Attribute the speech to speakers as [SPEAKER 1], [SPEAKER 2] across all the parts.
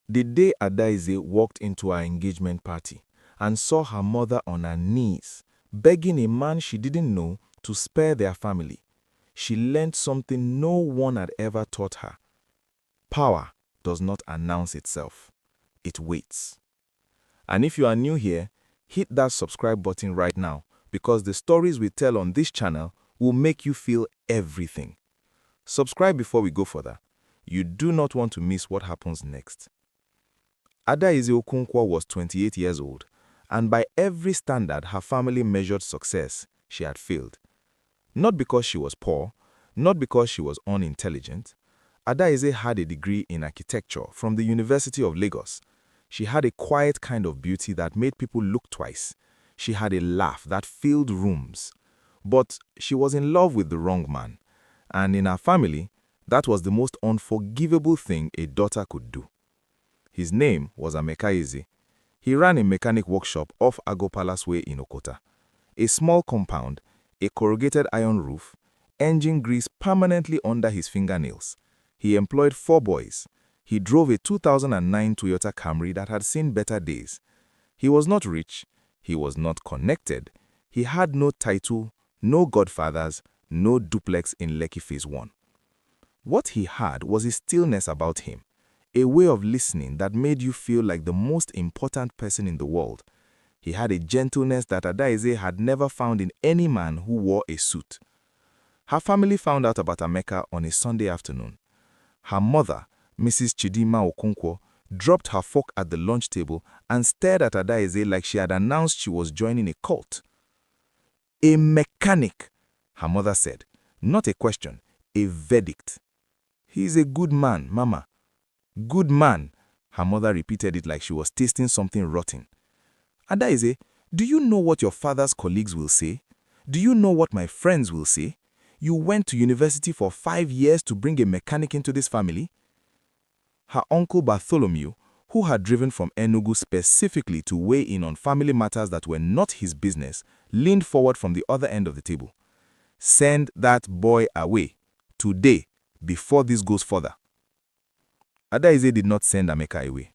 [SPEAKER 1] The day Adaize walked into her engagement party and saw her mother on her knees, begging a man she didn't know to spare their family, she learned something no one had ever taught her. Power does not announce itself. It waits. And if you are new here, hit that subscribe button right now because the stories we tell on this channel will make you feel everything. Subscribe before we go further. You do not want to miss what happens next. Adaize Okonkwo was 28 years old, and by every standard her family measured success, she had failed. Not because she was poor, not because she was unintelligent. Adaize had a degree in architecture from the University of Lagos. She had a quiet kind of beauty that made people look twice. She had a laugh that filled rooms. But she was in love with the wrong man. And in her family, that was the most unforgivable thing a daughter could do. His name was Emeka Eze. He ran a mechanic workshop off Ago Palace Way in Okota. A small compound, a corrugated iron roof, engine grease permanently under his fingernails. He employed 4 boys. He drove a 2009 Toyota Camry that had seen better days. He was not rich. He was not connected. He had no title, no godfathers, no duplex in Lekki Phase 1. What he had was a stillness about him, a way of listening that made you feel like the most important person in the world. He had a gentleness that Adaize had never found in any man who wore a suit. Her family found out about Emeka on a Sunday afternoon. Her mother, Mrs. Chidima Okonkwo, dropped her fork at the lunch table and stared at Adaize like she had announced she was joining a cult. "A mechanic," her mother said. Not a question, a verdict. "He's a good man, Mama." "Good man," her mother repeated it like she was tasting something rotten. "Adaize, do you know what your father's colleagues will say? Do you know what my friends will say? You went to university for 5 years to bring a mechanic into this family?" Her uncle Bartholomew, who had driven from Enugu specifically to weigh in on family matters that were not his business, leaned forward from the other end of the table. "Send that boy away, today, before this goes further." Adaize did not send Emeka away.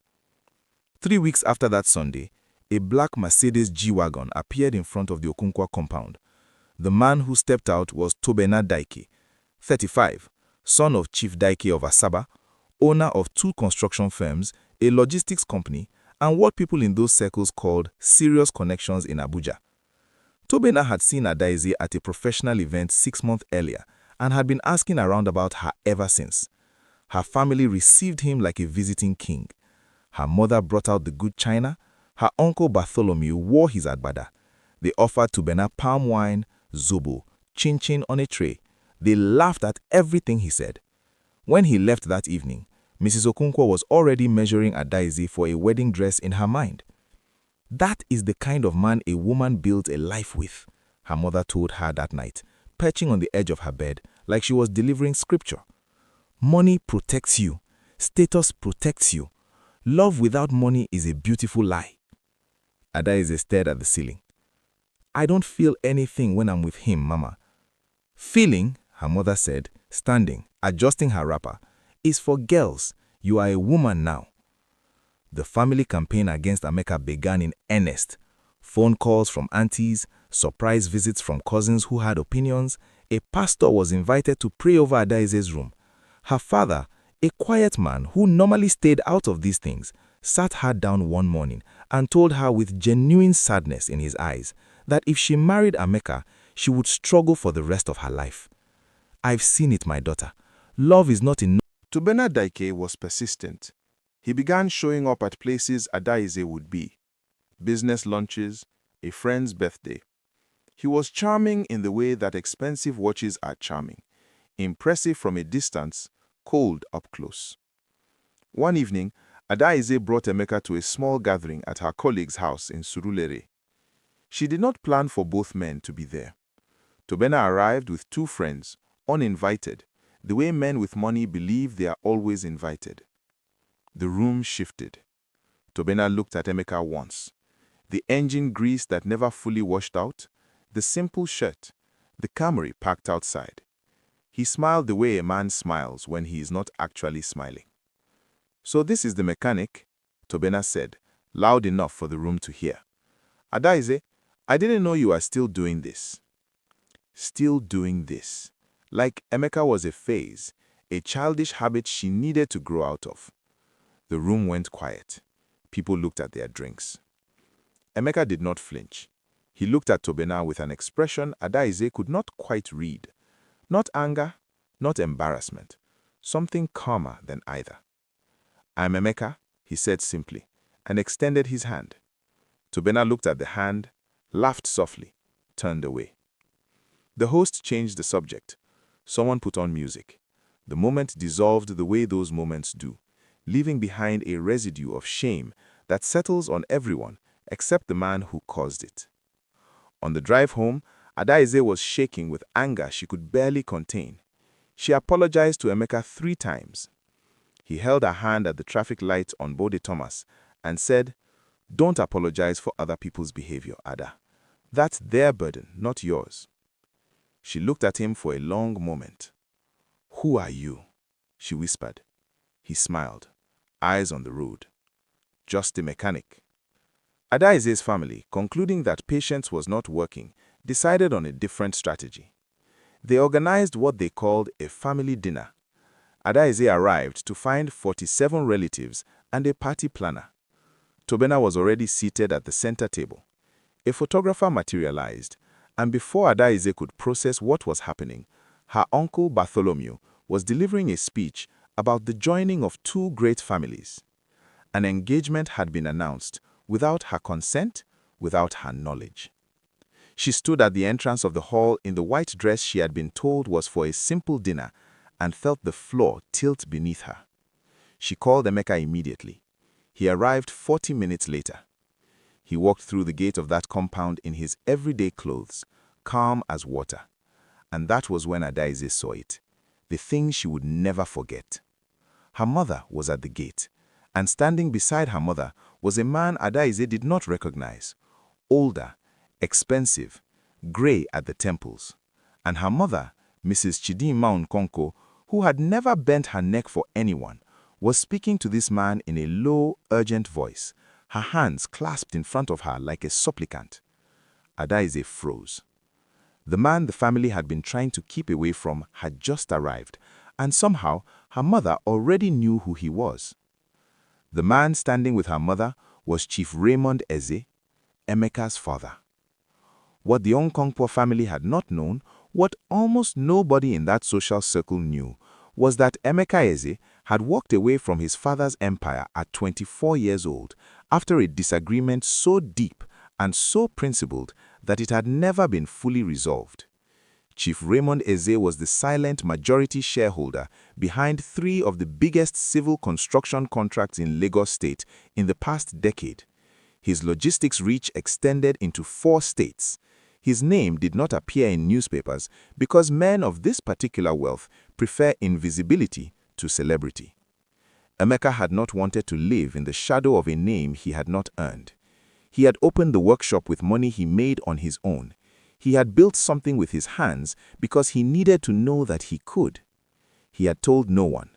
[SPEAKER 1] 3 weeks after that Sunday, a black Mercedes G-Wagon appeared in front of the Okonkwo compound. The man who stepped out was Tobena Daike, 35, son of Chief Daike of Asaba, owner of 2 construction firms, a logistics company, and what people in those circles called serious connections in Abuja. Tobena had seen Adaize at a professional event 6 months earlier and had been asking around about her ever since. Her family received him like a visiting king. Her mother brought out the good china. Her uncle Bartholomew wore his agbada. They offered Tobena palm wine, zobo, chin-chin on a tray. They laughed at everything he said. When he left that evening, Mrs. Okonkwo was already measuring Adaize for a wedding dress in her mind. "That is the kind of man a woman builds a life with," her mother told her that night, perching on the edge of her bed like she was delivering scripture. "Money protects you. Status protects you. Love without money is a beautiful lie." Adaize stared at the ceiling. "I don't feel anything when I'm with him, Mama." "Feeling," her mother said, standing, adjusting her wrapper, "is for girls. You are a woman now." The family campaign against Emeka began in earnest. Phone calls from aunties, surprise visits from cousins who had opinions. A pastor was invited to pray over Adaize's room. Her father, a quiet man who normally stayed out of these things, sat her down one morning and told her with genuine sadness in his eyes that if she married Emeka, she would struggle for the rest of her life. "I've seen it, my daughter. Love is not enough."
[SPEAKER 2] Tobena Daike was persistent. He began showing up at places Adaize would be. Business lunches, a friend's birthday. He was charming in the way that expensive watches are charming. Impressive from a distance, cold up close. One evening, Adaize brought Emeka to a small gathering at her colleague's house in Surulere. She did not plan for both men to be there. Tobena arrived with 2 friends, uninvited, the way men with money believe they are always invited. The room shifted. Tobena looked at Emeka once. The engine grease that never fully washed out, the simple shirt, the Camry parked outside. He smiled the way a man smiles when he is not actually smiling. "So this is the mechanic," Tobena said, loud enough for the room to hear. "Adaize, I didn't know you are still doing this." Still doing this. Like Emeka was a phase, a childish habit she needed to grow out of. The room went quiet. People looked at their drinks. Emeka did not flinch. He looked at Tobena with an expression Adaize could not quite read. Not anger, not embarrassment. Something calmer than either. "I'm Emeka," he said simply, and extended his hand. Tobena looked at the hand, laughed softly, turned away. The host changed the subject. Someone put on music. The moment dissolved the way those moments do, leaving behind a residue of shame that settles on everyone except the man who caused it. On the drive home, Adaize was shaking with anger she could barely contain. She apologized to Emeka 3 times. He held her hand at the traffic light on Bode Thomas and said, "Don't apologize for other people's behavior, Ada. That's their burden, not yours." She looked at him for a long moment. "Who are you?" she whispered. He smiled, eyes on the road. "Just a mechanic." Adaize's family, concluding that patience was not working, decided on a different strategy. They organized what they called a family dinner. Adaize arrived to find 47 relatives and a party planner. Tobena was already seated at the center table. A photographer materialized, and before Adaize could process what was happening, her uncle Bartholomew was delivering a speech about the joining of 2 great families. An engagement had been announced without her consent, without her knowledge. She stood at the entrance of the hall in the white dress she had been told was for a simple dinner and felt the floor tilt beneath her. She called Emeka immediately. He arrived 40 minutes later. He walked through the gate of that compound in his everyday clothes, calm as water. And that was when Adaize saw it, the thing she would never forget. Her mother was at the gate, and standing beside her mother was a man Adaize did not recognize. Older, expensive, gray at the temples. And her mother, Mrs. Chidinma Nkonko, who had never bent her neck for anyone, was speaking to this man in a low, urgent voice, her hands clasped in front of her like a supplicant. Adaize froze. The man the family had been trying to keep away from had just arrived, and somehow her mother already knew who he was. The man standing with her mother was Chief Raymond Eze, Emeka's father. What the Nkonkwo family had not known, what almost nobody in that social circle knew, was that Emeka Eze had walked away from his father's empire at 24 years old after a disagreement so deep and so principled that it had never been fully resolved. Chief Raymond Eze was the silent majority shareholder behind 3 of the biggest civil construction contracts in Lagos State in the past decade. His logistics reach extended into 4 states. His name did not appear in newspapers because men of this particular wealth prefer invisibility to celebrity. Emeka had not wanted to live in the shadow of a name he had not earned. He had opened the workshop with money he made on his own. He had built something with his hands because he needed to know that he could. He had told no one,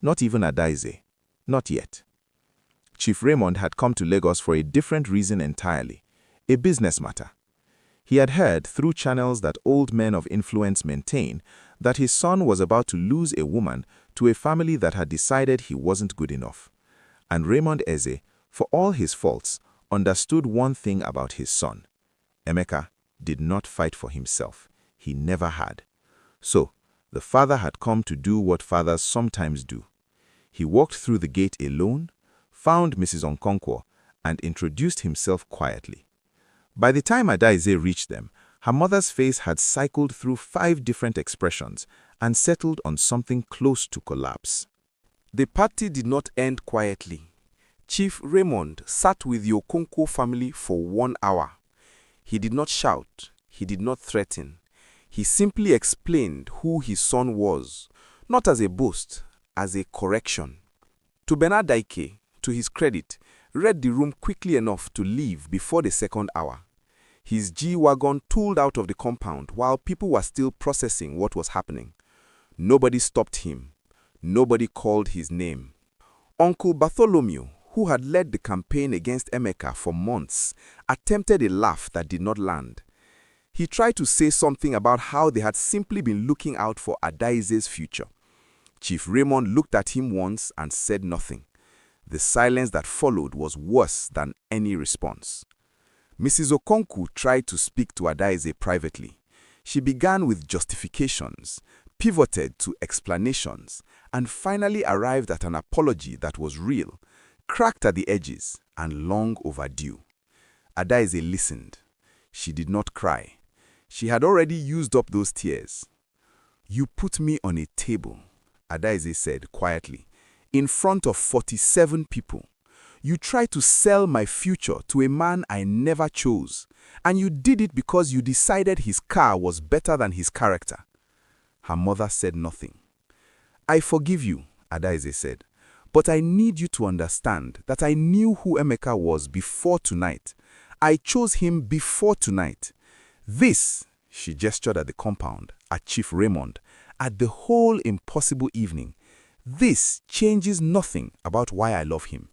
[SPEAKER 2] not even Adaize, not yet. Chief Raymond had come to Lagos for a different reason entirely, a business matter. He had heard through channels that old men of influence maintain that his son was about to lose a woman to a family that had decided he wasn't good enough. And Raymond Eze, for all his faults, understood one thing about his son. Emeka did not fight for himself. He never had. So, the father had come to do what fathers sometimes do. He walked through the gate alone, found Mrs. Nkonkwo, and introduced himself quietly. By the time Adaize reached them, her mother's face had cycled through 5 different expressions and settled on something close to collapse.
[SPEAKER 3] The party did not end quietly. Chief Raymond sat with the Okonkwo family for 1 hour. He did not shout, he did not threaten. He simply explained who his son was, not as a boast, as a correction. Tobena Daike, to his credit, read the room quickly enough to leave before the 2nd hour. His G-Wagon tooled out of the compound while people were still processing what was happening. Nobody stopped him. Nobody called his name. Uncle Bartholomew, who had led the campaign against Emeka for months, attempted a laugh that did not land. He tried to say something about how they had simply been looking out for Adaize's future. Chief Raymond looked at him once and said nothing. The silence that followed was worse than any response. Mrs. Okonkwo tried to speak to Adaize privately. She began with justifications, pivoted to explanations, and finally arrived at an apology that was real, cracked at the edges, and long overdue. Adaize listened. She did not cry. She had already used up those tears. "You put me on a table," Adaize said quietly, "in front of 47 people. You tried to sell my future to a man I never chose, and you did it because you decided his car was better than his character." Her mother said nothing. "I forgive you," Adaize said, "but I need you to understand that I knew who Emeka was before tonight. I chose him before tonight. This," she gestured at the compound, at Chief Raymond, "at the whole impossible evening, this changes nothing about why I love him."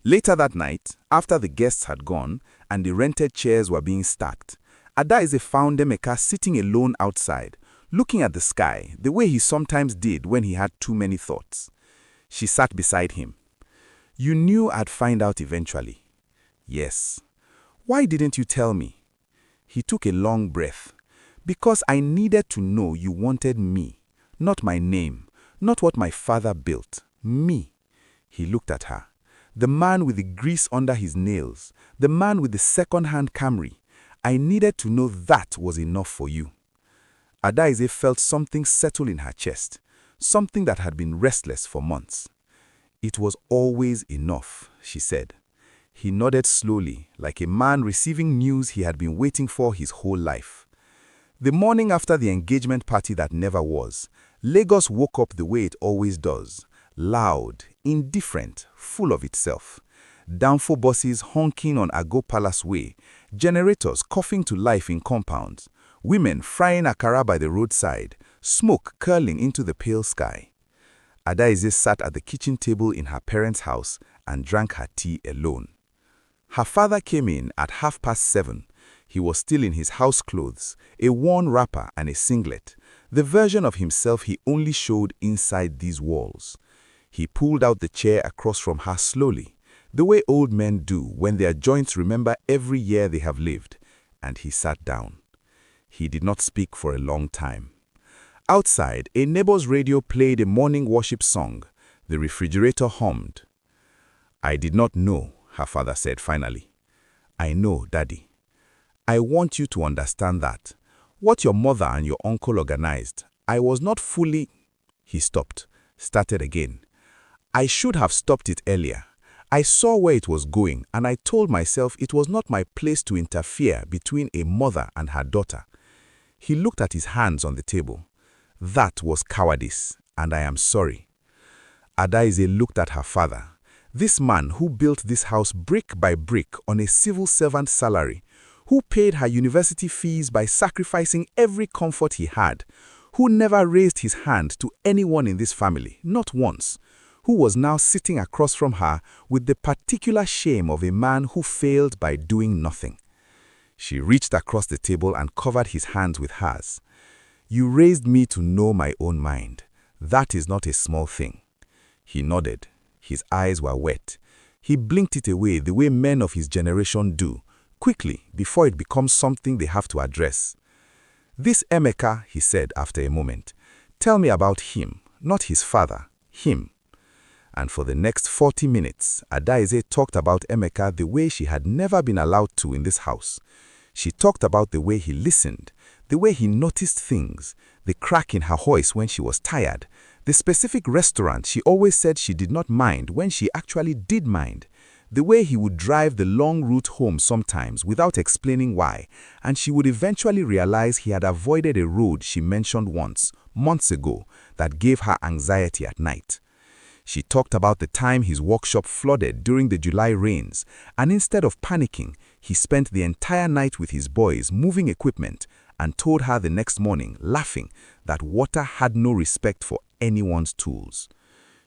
[SPEAKER 3] Later that night, after the guests had gone and the rented chairs were being stacked, Adaize found Emeka sitting alone outside, looking at the sky the way he sometimes did when he had too many thoughts. She sat beside him. "You knew I'd find out eventually." "Yes." "Why didn't you tell me?" He took a long breath. "Because I needed to know you wanted me, not my name, not what my father built, me." He looked at her. The man with the grease under his nails, the man with the second-hand Camry. "I needed to know that was enough for you." Adaize felt something settle in her chest, something that had been restless for months. "It was always enough," she said. He nodded slowly, like a man receiving news he had been waiting for his whole life. The morning after the engagement party that never was, Lagos woke up the way it always does, loud, indifferent, full of itself. Downfall buses honking on Ago Palace Way, generators coughing to life in compounds, women frying akara by the roadside, smoke curling into the pale sky. Adaize sat at the kitchen table in her parents' house and drank her tea alone. Her father came in at 7:30. He was still in his house clothes, a worn wrapper and a singlet, the version of himself he only showed inside these walls. He pulled out the chair across from her slowly, the way old men do when their joints remember every year they have lived, and he sat down. He did not speak for a long time. Outside, a neighbor's radio played a morning worship song. The refrigerator hummed. "I did not know," her father said finally. "I know, Daddy. I want you to understand that. What your mother and your uncle organized, I was not fully—" He stopped, started again. "I should have stopped it earlier. I saw where it was going, and I told myself it was not my place to interfere between a mother and her daughter." He looked at his hands on the table. "That was cowardice, and I am sorry." Adaize looked at her father. This man who built this house brick by brick on a civil servant salary, who paid her university fees by sacrificing every comfort he had, who never raised his hand to anyone in this family, not once, who was now sitting across from her with the particular shame of a man who failed by doing nothing. She reached across the table and covered his hands with hers. "You raised me to know my own mind. That is not a small thing." He nodded. His eyes were wet. He blinked it away the way men of his generation do, quickly, before it becomes something they have to address. "This Emeka," he said after a moment, "tell me about him, not his father, him." And for the next 40 minutes, Adaize talked about Emeka the way she had never been allowed to in this house. She talked about the way he listened, the way he noticed things, the crack in her voice when she was tired, the specific restaurant she always said she did not mind when she actually did mind, the way he would drive the long route home sometimes without explaining why, and she would eventually realize he had avoided a road she mentioned once, months ago, that gave her anxiety at night. She talked about the time his workshop flooded during the July rains, and instead of panicking, he spent the entire night with his boys moving equipment and told her the next morning, laughing, that water had no respect for anyone's tools.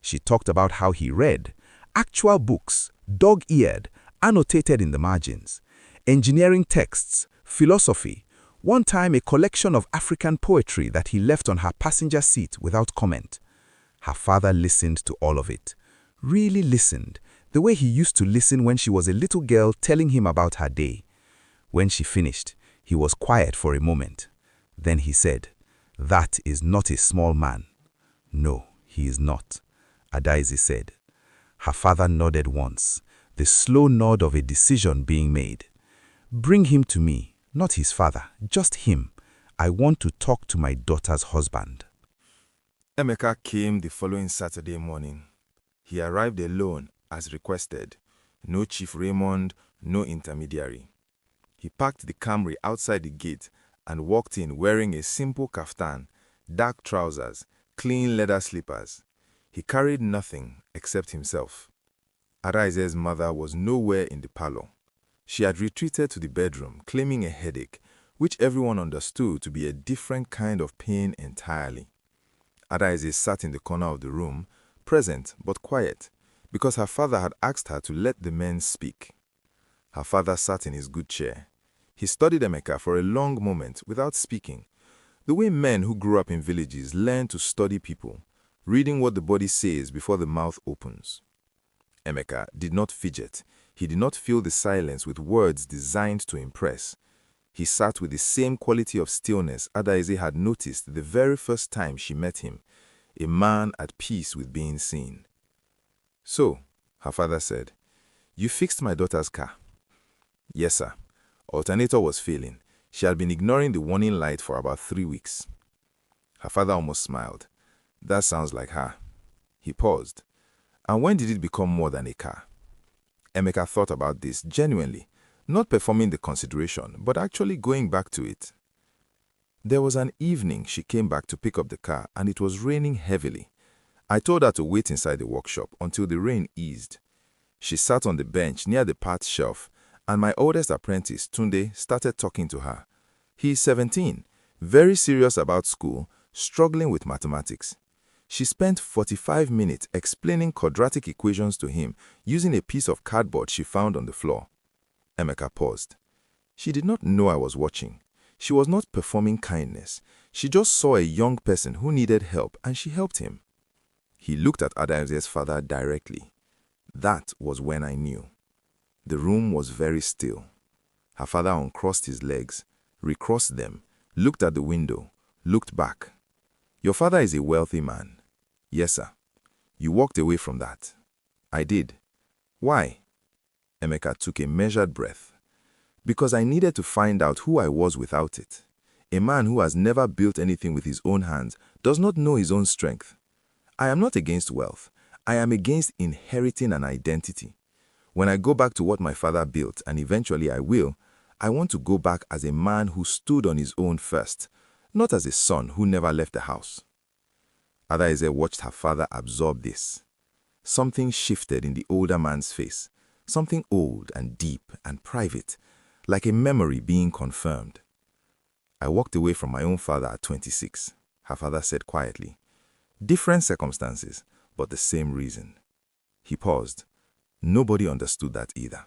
[SPEAKER 3] She talked about how he read actual books, dog-eared, annotated in the margins, engineering texts, philosophy, one time a collection of African poetry that he left on her passenger seat without comment. Her father listened to all of it, really listened, the way he used to listen when she was a little girl telling him about her day. When she finished, he was quiet for a moment. Then he said, "That is not a small man." "No, he is not," Adaeze said. Her father nodded once, the slow nod of a decision being made. "Bring him to me, not his father, just him. I want to talk to my daughter's husband."
[SPEAKER 1] Emeka came the following Saturday morning. He arrived alone, as requested. No Chief Raymond, no intermediary. He parked the Camry outside the gate and walked in wearing a simple kaftan, dark trousers, clean leather slippers. He carried nothing except himself. Adaize's mother was nowhere in the parlor. She had retreated to the bedroom, claiming a headache, which everyone understood to be a different kind of pain entirely. Adaize sat in the corner of the room, present but quiet, because her father had asked her to let the men speak. Her father sat in his good chair. He studied Emeka for a long moment without speaking, the way men who grew up in villages learn to study people, reading what the body says before the mouth opens. Emeka did not fidget. He did not fill the silence with words designed to impress. He sat with the same quality of stillness Adaize had noticed the very first time she met him, a man at peace with being seen. "So," her father said, "you fixed my daughter's car?" "Yes, sir. Alternator was failing. She had been ignoring the warning light for about 3 weeks. Her father almost smiled. "That sounds like her." He paused. "And when did it become more than a car?" Emeka thought about this genuinely, not performing the consideration, but actually going back to it. "There was an evening she came back to pick up the car and it was raining heavily. I told her to wait inside the workshop until the rain eased. She sat on the bench near the parts shelf and my oldest apprentice, Tunde, started talking to her. He is 17, very serious about school, struggling with mathematics. She spent 45 minutes explaining quadratic equations to him using a piece of cardboard she found on the floor." Emeka paused. She did not know I was watching. She was not performing kindness. She just saw a young person who needed help and she helped him. He looked at Adaize's father directly. That was when I knew. The room was very still. Her father uncrossed his legs, recrossed them, looked at the window, looked back. "Your father is a wealthy man." "Yes, sir." "You walked away from that." "I did." "Why?" Emeka took a measured breath. "Because I needed to find out who I was without it. A man who has never built anything with his own hands does not know his own strength. I am not against wealth. I am against inheriting an identity. When I go back to what my father built, and eventually I will, I want to go back as a man who stood on his own first, not as a son who never left the house." Adaize watched her father absorb this. Something shifted in the older man's face, something old and deep and private, like a memory being confirmed. "I walked away from my own father at 26, her father said quietly. "Different circumstances, but the same reason." He paused. Nobody understood that either.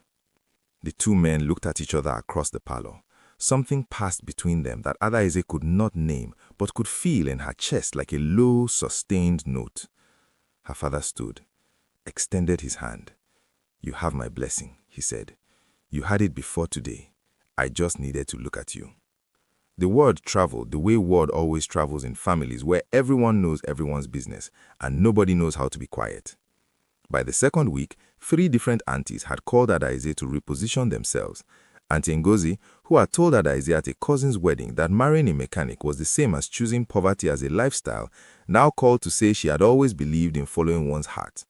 [SPEAKER 1] The two men looked at each other across the parlor. Something passed between them that Adaize could not name, but could feel in her chest like a low, sustained note. Her father stood, extended his hand. "You have my blessing," he said. "You had it before today. I just needed to look at you." The word traveled the way word always travels in families where everyone knows everyone's business and nobody knows how to be quiet. By the second week, 3 different aunties had called Adaize to reposition themselves. Auntie Ngozi, who had told Adaize at a cousin's wedding that marrying a mechanic was the same as choosing poverty as a lifestyle, now called to say she had always believed in following one's heart.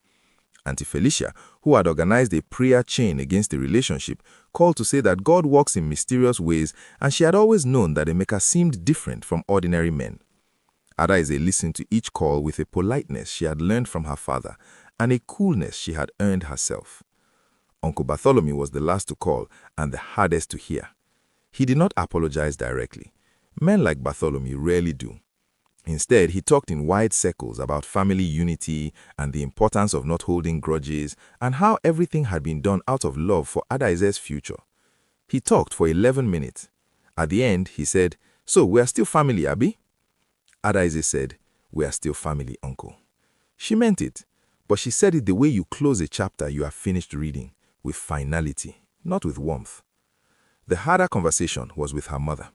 [SPEAKER 1] Auntie Felicia, who had organized a prayer chain against the relationship, called to say that God works in mysterious ways and she had always known that Emeka seemed different from ordinary men. Adaize listened to each call with a politeness she had learned from her father and a coolness she had earned herself. Uncle Bartholomew was the last to call and the hardest to hear. He did not apologize directly. Men like Bartholomew rarely do. Instead, he talked in wide circles about family unity and the importance of not holding grudges and how everything had been done out of love for Adaize's future. He talked for 11 minutes. At the end, he said, "So, we are still family, Abi?" Adaize said, "We are still family, uncle." She meant it, but she said it the way you close a chapter you have finished reading, with finality, not with warmth. The harder conversation was with her mother.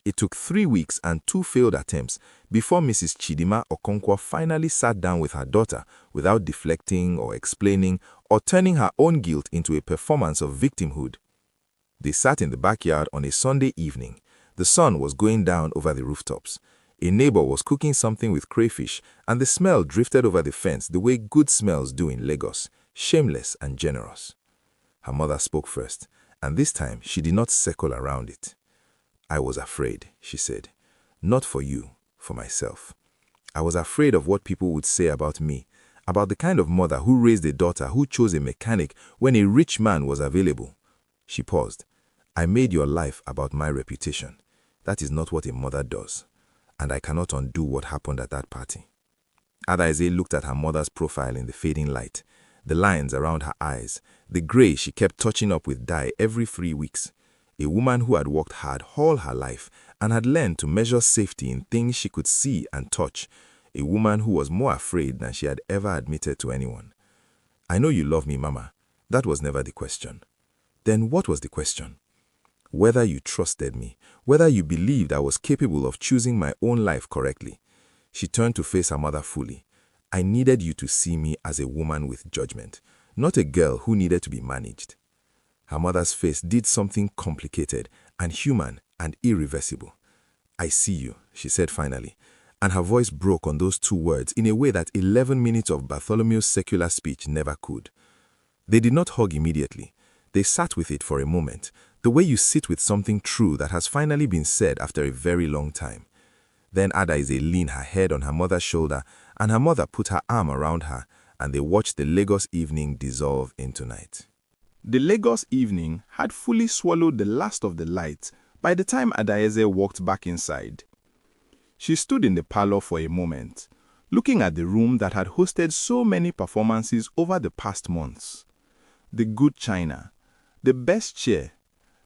[SPEAKER 1] It took 3 weeks and 2 failed attempts before Mrs. Chidima Okonkwo finally sat down with her daughter without deflecting or explaining or turning her own guilt into a performance of victimhood. They sat in the backyard on a Sunday evening. The sun was going down over the rooftops. A neighbor was cooking something with crayfish, and the smell drifted over the fence the way good smells do in Lagos, shameless and generous. Her mother spoke first, and this time she did not circle around it. "I was afraid," she said. "Not for you, for myself. I was afraid of what people would say about me, about the kind of mother who raised a daughter who chose a mechanic when a rich man was available." She paused. "I made your life about my reputation. That is not what a mother does, and I cannot undo what happened at that party." Adaize looked at her mother's profile in the fading light, the lines around her eyes, the gray she kept touching up with dye every 3 weeks. A woman who had worked hard all her life and had learned to measure safety in things she could see and touch. A woman who was more afraid than she had ever admitted to anyone. "I know you love me, Mama. That was never the question." Then what was the question? Whether you trusted me, whether you believed I was capable of choosing my own life correctly. She turned to face her mother fully. "I needed you to see me as a woman with judgment, not a girl who needed to be managed." Her mother's face did something complicated and human and irreversible. "I see you," she said finally, and her voice broke on those 2 words in a way that 11 minutes of Bartholomew's secular speech never could. They did not hug immediately. They sat with it for a moment, the way you sit with something true that has finally been said after a very long time. Then Adaize leaned her head on her mother's shoulder, and her mother put her arm around her, and they watched the Lagos evening dissolve into night.
[SPEAKER 2] The Lagos evening had fully swallowed the last of the light by the time Adaize walked back inside. She stood in the parlor for a moment, looking at the room that had hosted so many performances over the past months. The good china, the best chair,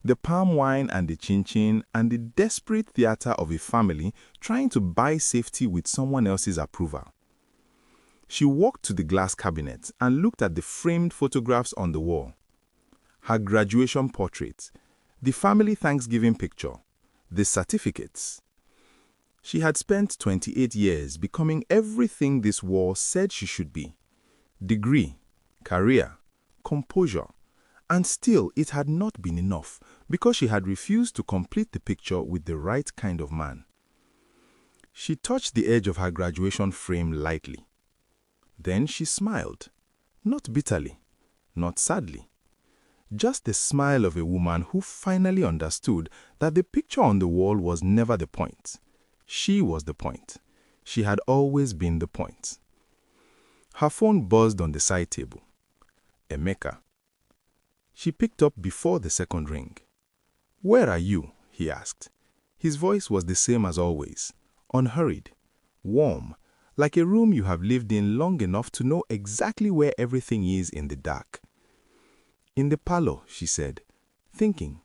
[SPEAKER 2] the palm wine and the chin-chin, and the desperate theater of a family trying to buy safety with someone else's approval. She walked to the glass cabinet and looked at the framed photographs on the wall. Her graduation portrait, the family Thanksgiving picture, the certificates. She had spent 28 years becoming everything this wall said she should be. Degree, career, composure. And still it had not been enough because she had refused to complete the picture with the right kind of man. She touched the edge of her graduation frame lightly. Then she smiled, not bitterly, not sadly. Just the smile of a woman who finally understood that the picture on the wall was never the point. She was the point. She had always been the point. Her phone buzzed on the side table. Emeka. She picked up before the second ring. "Where are you?" he asked. His voice was the same as always, unhurried, warm, like a room you have lived in long enough to know exactly where everything is in the dark. "In the parlor," she said, thinking.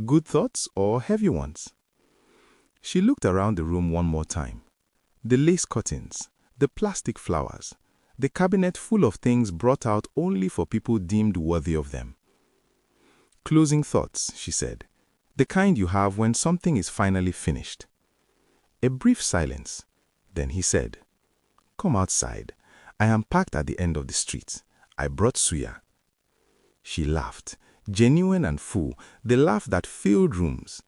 [SPEAKER 2] "Good thoughts or heavy ones?" She looked around the room one more time. The lace curtains, the plastic flowers, the cabinet full of things brought out only for people deemed worthy of them. "Closing thoughts," she said, "the kind you have when something is finally finished." A brief silence. Then he said, "Come outside. I am parked at the end of the street. I brought suya." She laughed, genuine and full, the laugh that filled rooms.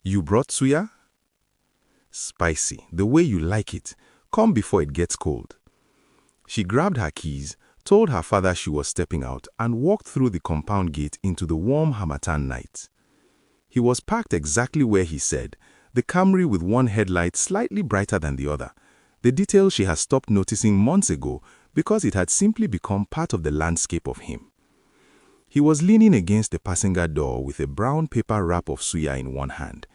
[SPEAKER 2] "You brought suya?" "Spicy, the way you like it. Come before it gets cold." She grabbed her keys, told her father she was stepping out, and walked through the compound gate into the warm Harmattan night. He was parked exactly where he said, the Camry with one headlight slightly brighter than the other, the detail she had stopped noticing months ago because it had simply become part of the landscape of him. He was leaning against the passenger door with a brown paper wrap of suya in one hand,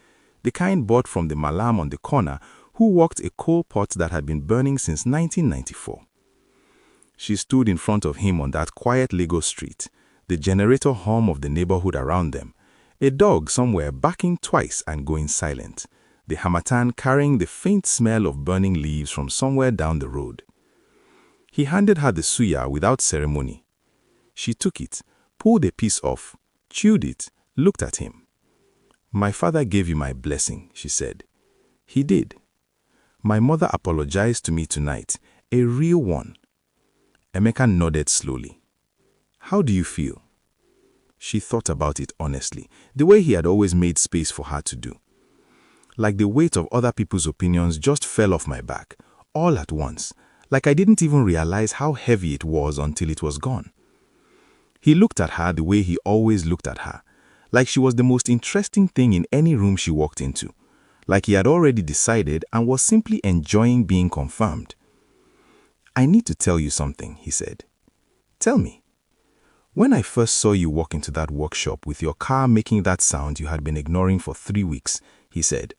[SPEAKER 2] the kind bought from the malam on the corner
[SPEAKER 1] who worked a coal pot that had been burning since 1994. She stood in front of him on that quiet Lagos street, the generator hum of the neighborhood around them, a dog somewhere barking twice and going silent, the harmattan carrying the faint smell of burning leaves from somewhere down the road. He handed her the suya without ceremony. She took it, pulled a piece off, chewed it, looked at him. "My father gave you my blessing," she said. "He did. My mother apologized to me tonight, a real one." Emeka nodded slowly. "How do you feel?" She thought about it honestly, the way he had always made space for her to do. Like the weight of other people's opinions just fell off my back, all at once, like I didn't even realize how heavy it was until it was gone. He looked at her the way he always looked at her, like she was the most interesting thing in any room she walked into, like he had already decided and was simply enjoying being confirmed. "I need to tell you something," he said. "Tell me." "When I first saw you walk into that workshop with your car making that sound you had been ignoring for 3 weeks, he said,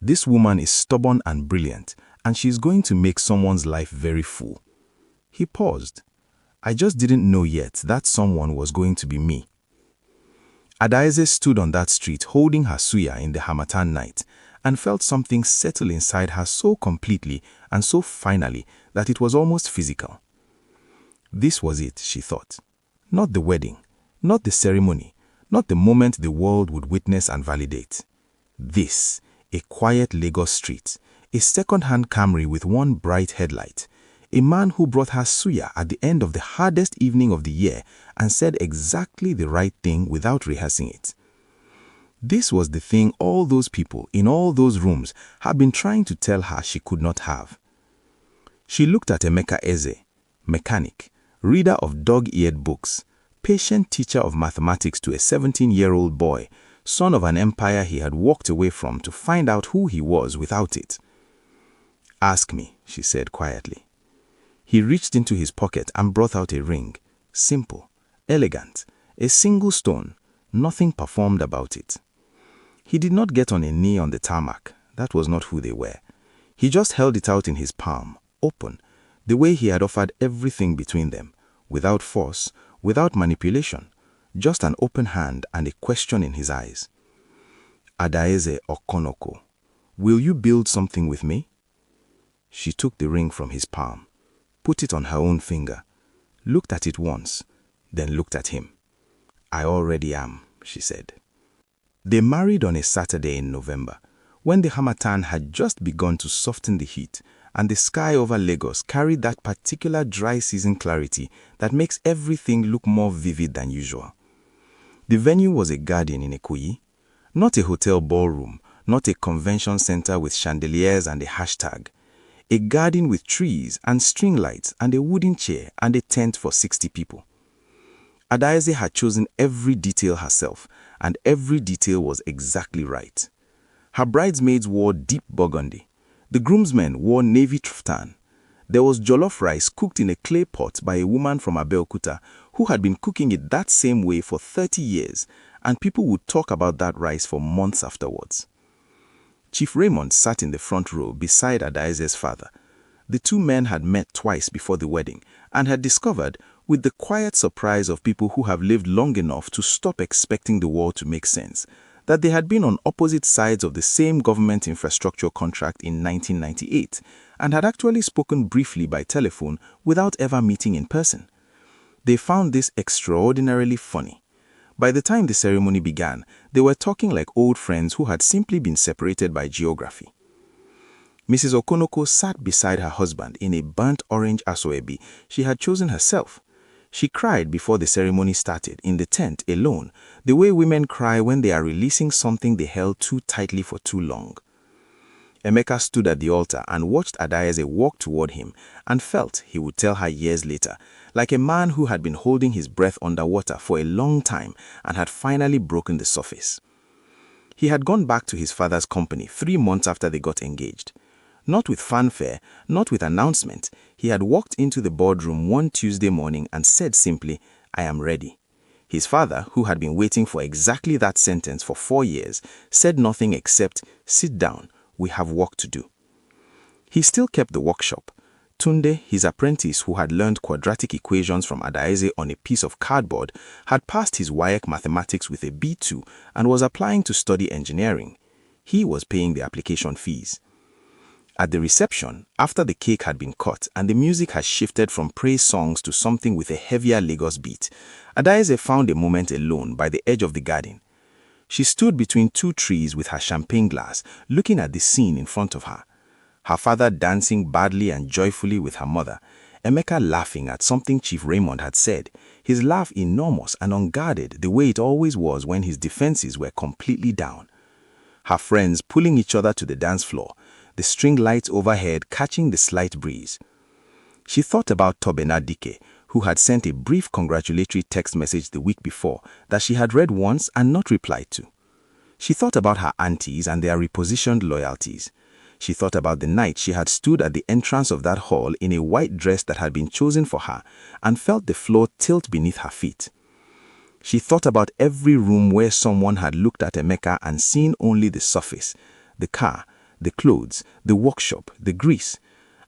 [SPEAKER 1] "This woman is stubborn and brilliant, and she's going to make someone's life very full." He paused. "I just didn't know yet that someone was going to be me." Adaeze stood on that street holding her suya in the harmattan night and felt something settle inside her so completely and so finally that it was almost physical. This was it, she thought. Not the wedding, not the ceremony, not the moment the world would witness and validate. This, a quiet Lagos street, a second-hand Camry with one bright headlight, a man who brought her suya at the end of the hardest evening of the year and said exactly the right thing without rehearsing it. This was the thing all those people in all those rooms had been trying to tell her she could not have. She looked at Emeka Eze, mechanic, reader of dog-eared books, patient teacher of mathematics to a 17-year-old boy, son of an empire he had walked away from to find out who he was without it. "Ask me," she said quietly. He reached into his pocket and brought out a ring, simple, elegant, a single stone, nothing performed about it. He did not get on a knee on the tarmac, that was not who they were. He just held it out in his palm, open, the way he had offered everything between them, without force, without manipulation, just an open hand and a question in his eyes. "Adaeze Okonoko, will you build something with me?" She took the ring from his palm, put it on her own finger, looked at it once, then looked at him. "I already am," she said. They married on a Saturday in November, when the harmattan had just begun to soften the heat and the sky over Lagos carried that particular dry season clarity that makes everything look more vivid than usual. The venue was a garden in Ikoyi, not a hotel ballroom, not a convention center with chandeliers and a hashtag. A garden with trees and string lights and a wooden chair and a tent for 60 people. Adaeze had chosen every detail herself, and every detail was exactly right. Her bridesmaids wore deep burgundy. The groomsmen wore navy traftan. There was jollof rice cooked in a clay pot by a woman from Abeokuta who had been cooking it that same way for 30 years, and people would talk about that rice for months afterwards. Chief Raymond sat in the front row beside Adaeze's father. The two men had met twice before the wedding and had discovered, with the quiet surprise of people who have lived long enough to stop expecting the world to make sense, that they had been on opposite sides of the same government infrastructure contract in 1998 and had actually spoken briefly by telephone without ever meeting in person. They found this extraordinarily funny. By the time the ceremony began, they were talking like old friends who had simply been separated by geography. Mrs. Okonoko sat beside her husband in a burnt orange asoebi she had chosen herself. She cried before the ceremony started in the tent alone, the way women cry when they are releasing something they held too tightly for too long. Emeka stood at the altar and watched Adaeze walk toward him and felt he would tell her years later, like a man who had been holding his breath underwater for a long time and had finally broken the surface. He had gone back to his father's company 3 months after they got engaged. Not with fanfare, not with announcement, he had walked into the boardroom one Tuesday morning and said simply, "I am ready." His father, who had been waiting for exactly that sentence for 4 years, said nothing except, "Sit down, we have work to do."
[SPEAKER 3] He still kept the workshop. Tunde, his apprentice who had learned quadratic equations from Adaeze on a piece of cardboard, had passed his WAEC mathematics with a B2 and was applying to study engineering. He was paying the application fees. At the reception, after the cake had been cut and the music had shifted from praise songs to something with a heavier Lagos beat, Adaeze found a moment alone by the edge of the garden. She stood between two trees with her champagne glass, looking at the scene in front of her. Her father dancing badly and joyfully with her mother, Emeka laughing at something Chief Raymond had said, his laugh enormous and unguarded the way it always was when his defenses were completely down. Her friends pulling each other to the dance floor, the string lights overhead catching the slight breeze. She thought about Tobena Dike, who had sent a brief congratulatory text message the week before that she had read once and not replied to. She thought about her aunties and their repositioned loyalties. She thought about the night she had stood at the entrance of that hall in a white dress that had been chosen for her and felt the floor tilt beneath her feet. She thought about every room where someone had looked at Emeka and seen only the surface, the car, the clothes, the workshop, the grease.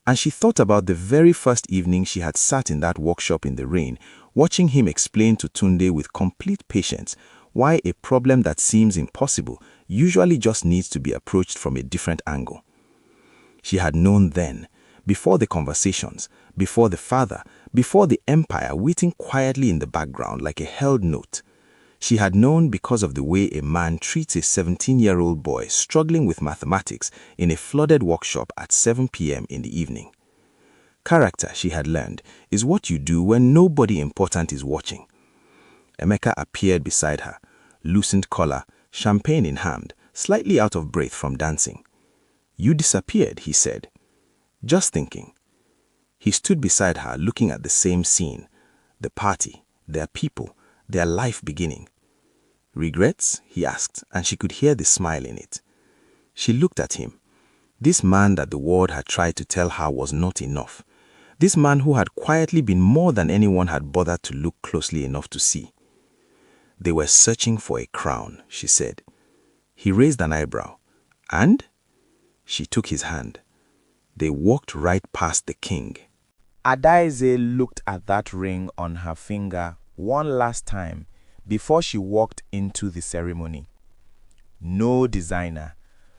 [SPEAKER 3] And she thought about the very first evening she had sat in that workshop in the rain, watching him explain to Tunde with complete patience why a problem that seems impossible usually just needs to be approached from a different angle. She had known then, before the conversations, before the father, before the empire waiting quietly in the background like a held note. She had known because of the way a man treats a 17-year-old boy struggling with mathematics in a flooded workshop at 7 p.m. in the evening. Character, she had learned, is what you do when nobody important is watching. Emeka appeared beside her, loosened collar, champagne in hand, slightly out of breath from dancing. "You disappeared," he said. "Just thinking." He stood beside her looking at the same scene, the party, their people, their life beginning. "Regrets?" he asked, and she could hear the smile in it. She looked at him. This man that the world had tried to tell her was not enough. This man who had quietly been more than anyone had bothered to look closely enough to see. "They were searching for a crown," she said. He raised an eyebrow. "And?" She took his hand. They walked right past the king.
[SPEAKER 1] Adaeze looked at that ring on her finger one last time before she walked into the ceremony. No designer,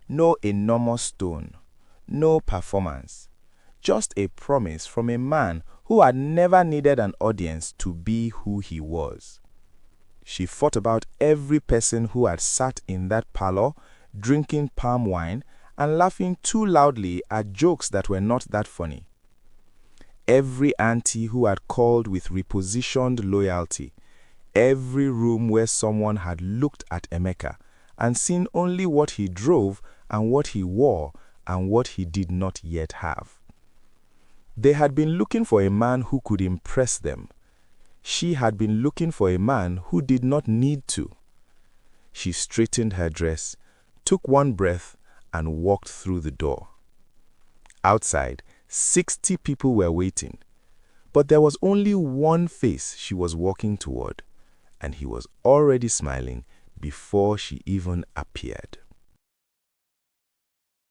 [SPEAKER 1] no enormous stone, no performance. Just a promise from a man who had never needed an audience to be who he was. She thought about every person who had sat in that parlor, drinking palm wine and laughing too loudly at jokes that were not that funny. Every auntie who had called with repositioned loyalty. Every room where someone had looked at Emeka and seen only what he drove and what he wore and what he did not yet have. They had been looking for a man who could impress them. She had been looking for a man who did not need to. She straightened her dress, took one breath, and walked through the door. Outside, 60 people were waiting, but there was only one face she was walking toward, and he was already smiling before she even appeared.